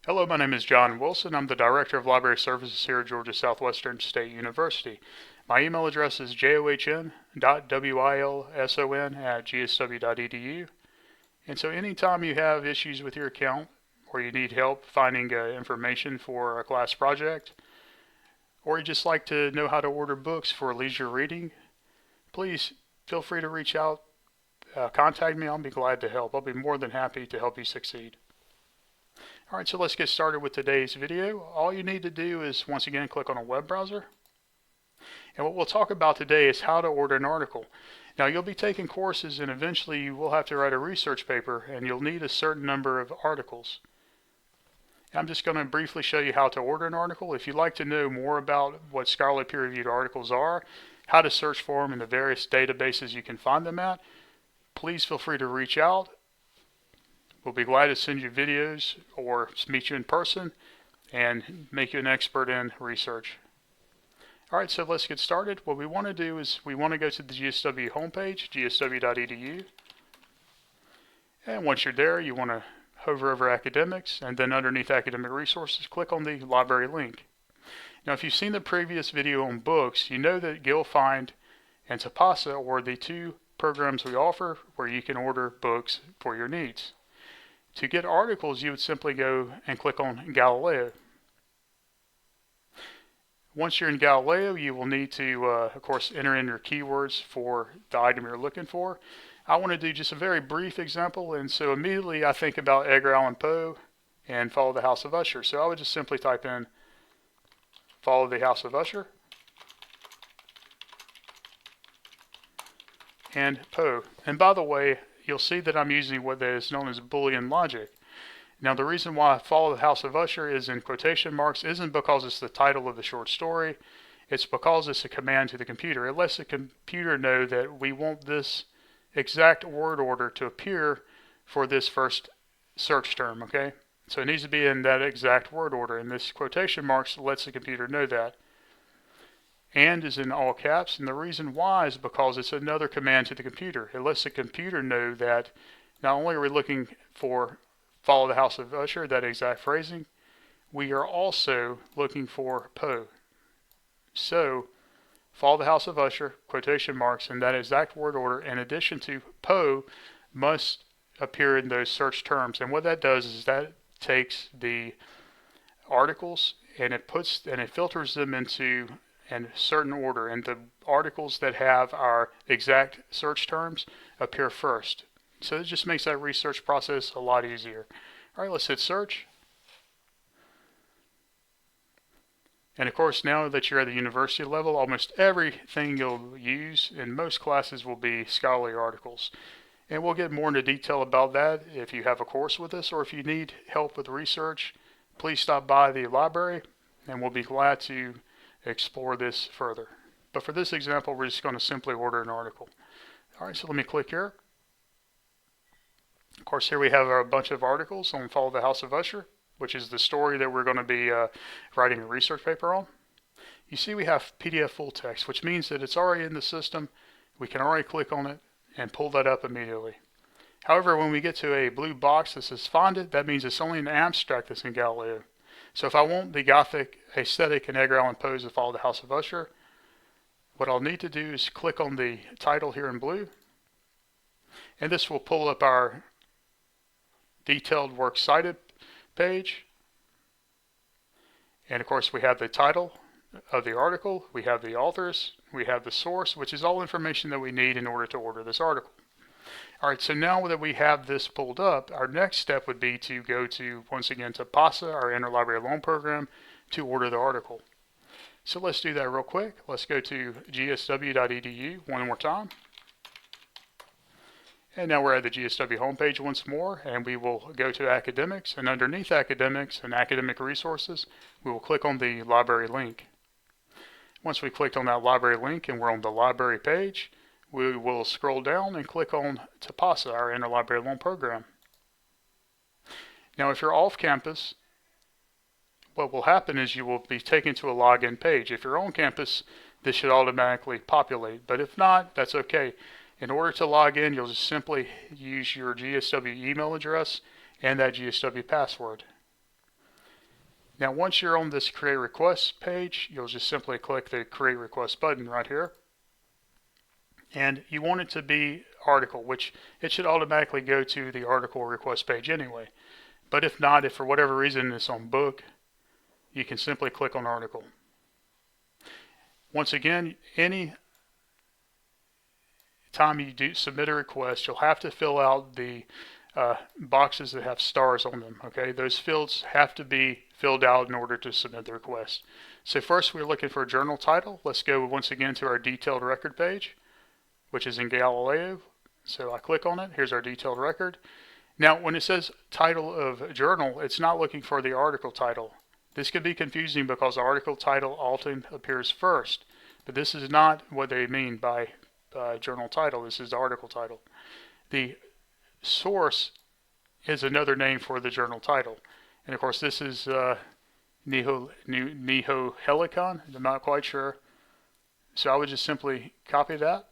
Hello, my name is John Wilson. I'm the Director of Library Services here at Georgia Southwestern State University. My email address is john.wilson@gsw.edu. And so anytime you have issues with your account or you need help finding information for a class project, or you just like to know how to order books for leisure reading, please feel free to reach out, contact me. I'll be glad to help. I'll be more than happy to help you succeed. Alright, so let's get started with today's video. All you need to do is once again click on a web browser. And what we'll talk about today is how to order an article. Now you'll be taking courses and eventually you will have to write a research paper and you'll need a certain number of articles. I'm just going to briefly show you how to order an article. If you'd like to know more about what scholarly peer-reviewed articles are, how to search for them in the various databases you can find them at, please feel free to reach out. We'll be glad to send you videos or meet you in person and make you an expert in research. Alright, so let's get started. What we want to do is we want to go to the GSW homepage, gsw.edu. And once you're there, you want to hover over academics and then underneath academic resources, click on the library link. Now, if you've seen the previous video on books, you know that GillFind and Tipasa are the two programs we offer where you can order books for your needs. To get articles, you would simply go and click on Galileo. Once you're in Galileo, you will need to, of course, enter in your keywords for the item you're looking for. I want to do just a very brief example, and so immediately I think about Edgar Allan Poe and Follow the House of Usher. So I would just simply type in Follow the House of Usher and Poe. And by the way, you'll see that I'm using what is known as Boolean logic. Now the reason why Follow the House of Usher is in quotation marks isn't because it's the title of the short story. It's because it's a command to the computer. It lets the computer know that we want this exact word order to appear for this first search term, okay? So it needs to be in that exact word order, and this quotation marks lets the computer know that. And is in all caps, and the reason why is because it's another command to the computer. It lets the computer know that not only are we looking for Follow the House of Usher, that exact phrasing, we are also looking for Poe. So, Follow the House of Usher, quotation marks, in that exact word order, in addition to Poe, must appear in those search terms. And what that does is that takes the articles and it filters them into in certain order, and the articles that have our exact search terms appear first. So it just makes that research process a lot easier. Alright, let's hit search. And of course, now that you're at the university level, almost everything you'll use in most classes will be scholarly articles. And we'll get more into detail about that if you have a course with us, or if you need help with research, please stop by the library and we'll be glad to explore this further. But for this example, we're just going to simply order an article. Alright, so let me click here. Of course, here we have a bunch of articles on Follow the House of Usher, which is the story that we're going to be writing a research paper on. You see we have PDF full text, which means that it's already in the system. We can already click on it and pull that up immediately. However, when we get to a blue box that says Find It, that means it's only an abstract that's in Galileo. So if I want the Gothic aesthetic in Edgar Allan Poe's Follow the House of Usher, what I'll need to do is click on the title here in blue, and this will pull up our detailed works cited page. And of course we have the title of the article, we have the authors, we have the source, which is all information that we need in order to order this article. Alright, so now that we have this pulled up, our next step would be to go to, once again, to Tipasa, our Interlibrary Loan program, to order the article. So let's do that real quick. Let's go to gsw.edu one more time. And now we're at the GSW homepage once more, and we will go to Academics, and underneath Academics and Academic Resources, we will click on the library link. Once we clicked on that library link and we're on the library page, we will scroll down and click on Tipasa, our Interlibrary Loan program. Now if you're off campus, what will happen is you will be taken to a login page. If you're on campus, this should automatically populate, but if not, that's okay. In order to log in, you'll just simply use your GSW email address and that GSW password. Now once you're on this create request page, you'll just simply click the create request button right here. And you want it to be article, which it should automatically go to the article request page anyway. But if not, if for whatever reason it's on book, you can simply click on article. Once again, any time you do submit a request, you'll have to fill out the boxes that have stars on them. Okay, those fields have to be filled out in order to submit the request. So first we're looking for a journal title. Let's go once again to our detailed record page, which is in Galileo. So I click on it. Here's our detailed record. Now when it says title of journal, it's not looking for the article title. This can be confusing because the article title often appears first, but this is not what they mean by journal title. This is the article title. The source is another name for the journal title. And of course this is Neohelicon. I'm not quite sure. So I would just simply copy that.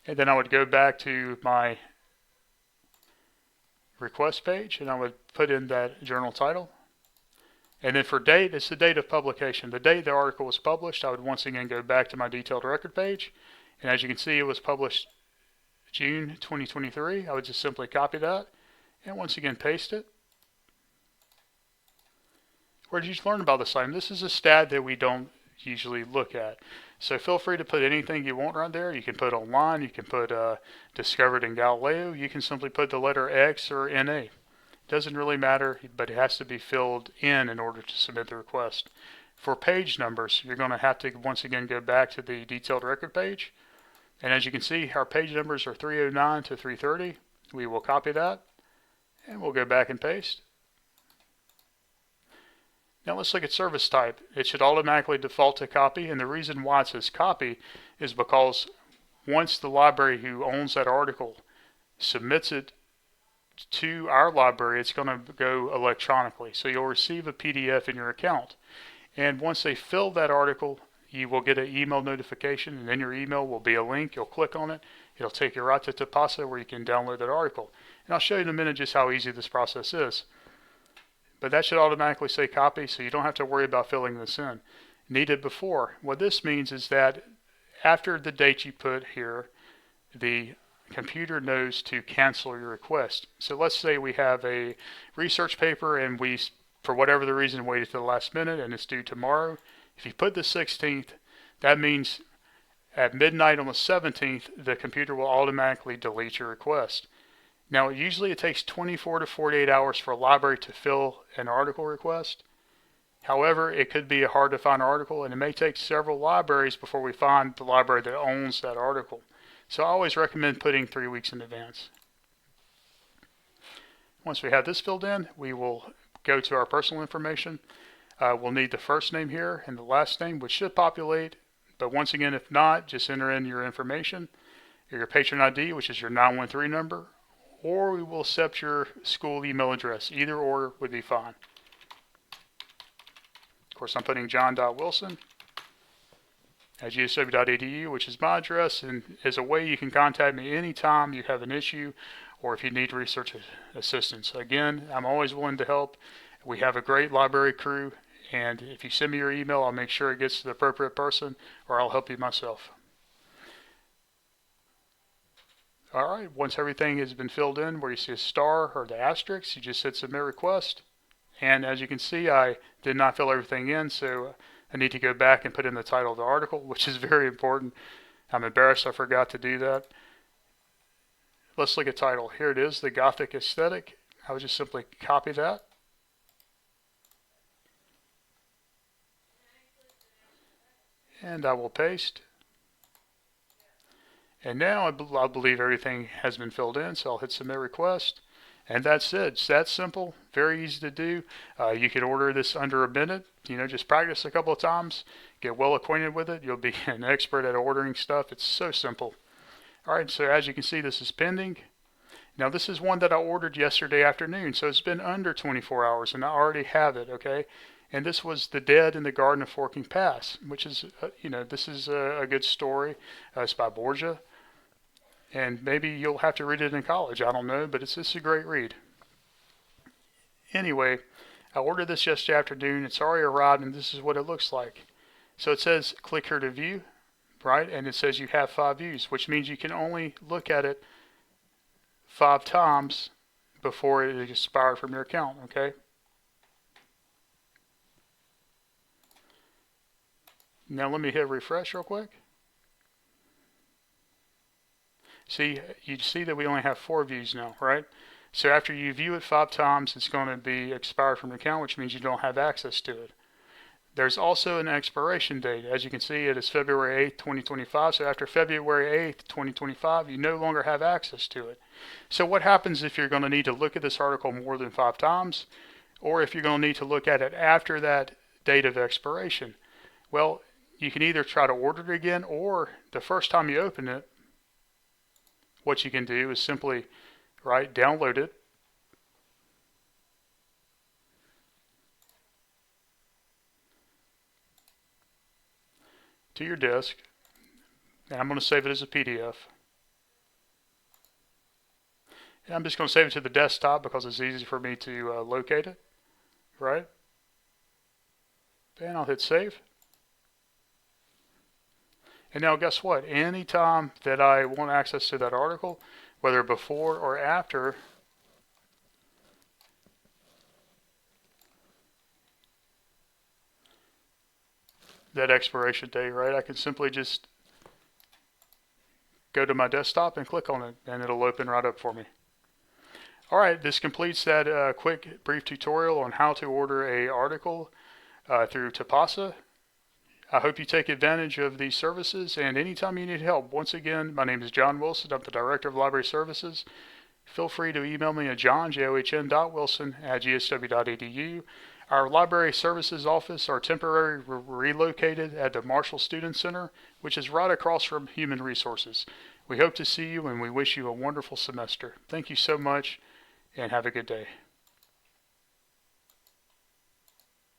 And then I would go back to my request page and I would put in that journal title. And then for date, it's the date of publication. The date the article was published, I would once again go back to my detailed record page. And as you can see, it was published June 2023. I would just simply copy that and once again paste it. Where did you learn about this item? This is a stat that we don't usually look at. So feel free to put anything you want right there. You can put online, you can put discovered in Galileo, you can simply put the letter X or NA. Doesn't really matter, but it has to be filled in order to submit the request. For page numbers, you're going to have to once again go back to the detailed record page. And as you can see, our page numbers are 309 to 330. We will copy that and we'll go back and paste. Now let's look at service type. It should automatically default to copy, and the reason why it says copy is because once the library who owns that article submits it to our library, it's going to go electronically. So you'll receive a PDF in your account. And once they fill that article, you will get an email notification, and in your email will be a link. You'll click on it. It'll take you right to Tipasa where you can download that article. And I'll show you in a minute just how easy this process is. But that should automatically say copy, so you don't have to worry about filling this in. Needed before. What this means is that after the date you put here, the computer knows to cancel your request. So let's say we have a research paper and we, for whatever the reason, waited to the last minute and it's due tomorrow. If you put the 16th, that means at midnight on the 17th, the computer will automatically delete your request. Now, usually it takes 24 to 48 hours for a library to fill an article request. However, it could be a hard to find article, and it may take several libraries before we find the library that owns that article. So I always recommend putting 3 weeks in advance. Once we have this filled in, we will go to our personal information. We'll need the first name here and the last name, which should populate. But once again, if not, just enter in your information, your patron ID, which is your 913 number, or we will accept your school email address. Either or would be fine. Of course, I'm putting john.wilson at gsw.edu, which is my address, and is a way you can contact me anytime you have an issue or if you need research assistance. Again, I'm always willing to help. We have a great library crew, and if you send me your email, I'll make sure it gets to the appropriate person, or I'll help you myself. Alright, once everything has been filled in where you see a star or the asterisk, you just hit submit request. And as you can see, I did not fill everything in, so I need to go back and put in the title of the article, which is very important. I'm embarrassed I forgot to do that. Let's look at title. Here it is, the Gothic aesthetic. I would just simply copy that. And I will paste. And now I believe everything has been filled in, so I'll hit submit request. And that's it. It's that simple, very easy to do. You can order this under a minute. Just practice a couple of times, get well acquainted with it. You'll be an expert at ordering stuff. It's so simple. Alright, so as you can see, this is pending. Now this is one that I ordered yesterday afternoon, so it's been under 24 hours, and I already have it, okay? And this was The Dead in the Garden of Forking Pass, which is, this is a good story. It's by Borgia. And maybe you'll have to read it in college. I don't know, but it's a great read. Anyway, I ordered this yesterday afternoon. It's already arrived, and this is what it looks like. So it says click here to view, right? And it says you have 5 views, which means you can only look at it 5 times before it expired from your account, okay? Now let me hit refresh real quick. See, you see that we only have 4 views now, right? So after you view it 5 times, it's going to be expired from your account, which means you don't have access to it. There's also an expiration date. As you can see, it is February 8th, 2025. So after February 8th, 2025, you no longer have access to it. So what happens if you're going to need to look at this article more than 5 times, or if you're going to need to look at it after that date of expiration? Well, you can either try to order it again, or the first time you open it, what you can do is simply, right, download it. To your disk, and I'm going to save it as a PDF. And I'm just going to save it to the desktop because it's easy for me to locate it, right? And I'll hit save. And now guess what? Anytime that I want access to that article, whether before or after that expiration date, right, I can simply just go to my desktop and click on it, and it'll open right up for me. Alright, this completes that quick brief tutorial on how to order a article through Tipasa. I hope you take advantage of these services, and anytime you need help, once again, my name is John Wilson. I'm the Director of Library Services. Feel free to email me at john.wilson@gsw.edu. Our library services office are temporarily relocated at the Marshall Student Center, which is right across from Human Resources. We hope to see you, and we wish you a wonderful semester. Thank you so much, and have a good day.